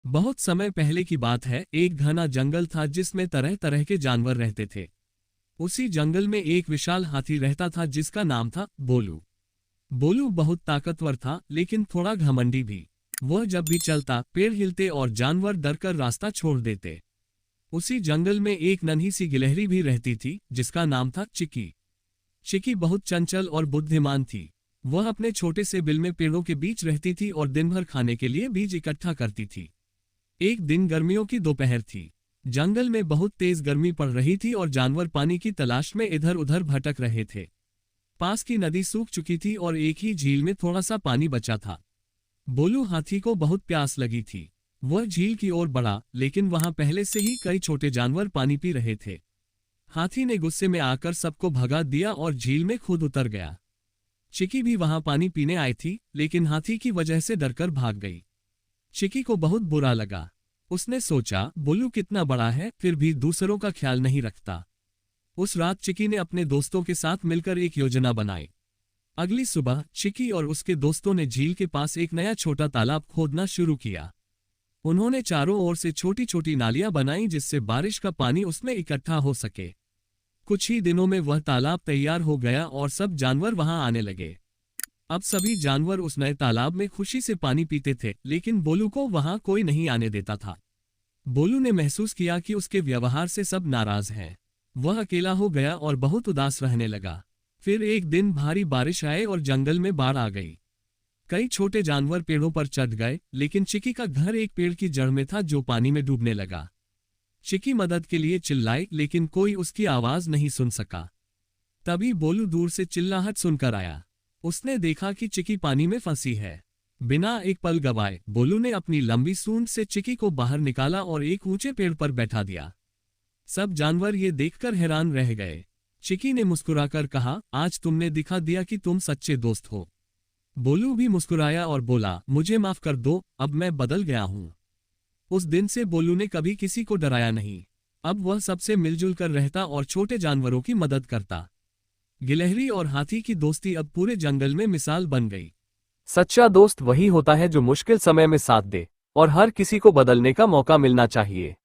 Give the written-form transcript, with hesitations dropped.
बहुत समय पहले की बात है। एक घना जंगल था जिसमें तरह तरह के जानवर रहते थे। उसी जंगल में एक विशाल हाथी रहता था जिसका नाम था बोलू। बोलू बहुत ताकतवर था, लेकिन थोड़ा घमंडी भी। वह जब भी चलता पेड़ हिलते और जानवर डरकर रास्ता छोड़ देते। उसी जंगल में एक नन्ही सी गिलहरी भी रहती थी जिसका नाम था चिकी। चिकी बहुत चंचल और बुद्धिमान थी। वह अपने छोटे से बिल में पेड़ों के बीच रहती थी और दिन भर खाने के लिए बीज इकट्ठा करती थी। एक दिन गर्मियों की दोपहर थी। जंगल में बहुत तेज गर्मी पड़ रही थी और जानवर पानी की तलाश में इधर उधर भटक रहे थे। पास की नदी सूख चुकी थी और एक ही झील में थोड़ा सा पानी बचा था। बोलू हाथी को बहुत प्यास लगी थी। वह झील की ओर बढ़ा, लेकिन वहां पहले से ही कई छोटे जानवर पानी पी रहे थे। हाथी ने गुस्से में आकर सबको भगा दिया और झील में खुद उतर गया। चिकी भी वहां पानी पीने आई थी, लेकिन हाथी की वजह से डरकर भाग गई। चिकी को बहुत बुरा लगा। उसने सोचा, बोलू कितना बड़ा है, फिर भी दूसरों का ख्याल नहीं रखता। उस रात चिकी ने अपने दोस्तों के साथ मिलकर एक योजना बनाई। अगली सुबह चिकी और उसके दोस्तों ने झील के पास एक नया छोटा तालाब खोदना शुरू किया। उन्होंने चारों ओर से छोटी छोटी नालियां बनाई जिससे बारिश का पानी उसमें इकट्ठा हो सके। कुछ ही दिनों में वह तालाब तैयार हो गया और सब जानवर वहां आने लगे। अब सभी जानवर उस नए तालाब में खुशी से पानी पीते थे, लेकिन बोलू को वहां कोई नहीं आने देता था। बोलू ने महसूस किया कि उसके व्यवहार से सब नाराज हैं। वह अकेला हो गया और बहुत उदास रहने लगा। फिर एक दिन भारी बारिश आए और जंगल में बाढ़ आ गई। कई छोटे जानवर पेड़ों पर चढ़ गए, लेकिन चिकी का घर एक पेड़ की जड़ में था जो पानी में डूबने लगा। चिकी मदद के लिए चिल्लाई, लेकिन कोई उसकी आवाज नहीं सुन सका। तभी बोलू दूर से चिल्लाहट सुनकर आया। उसने देखा कि चिकी पानी में फंसी है। बिना एक पल गवाए बोलू ने अपनी लंबी सूंड से चिकी को बाहर निकाला और एक ऊंचे पेड़ पर बैठा दिया। सब जानवर ये देखकर हैरान रह गए। चिकी ने मुस्कुराकर कहा, आज तुमने दिखा दिया कि तुम सच्चे दोस्त हो। बोलू भी मुस्कुराया और बोला, मुझे माफ कर दो, अब मैं बदल गया हूं। उस दिन से बोलू ने कभी किसी को डराया नहीं। अब वह सबसे मिलजुल कर रहता और छोटे जानवरों की मदद करता। गिलहरी और हाथी की दोस्ती अब पूरे जंगल में मिसाल बन गई। सच्चा दोस्त वही होता है जो मुश्किल समय में साथ दे, और हर किसी को बदलने का मौका मिलना चाहिए।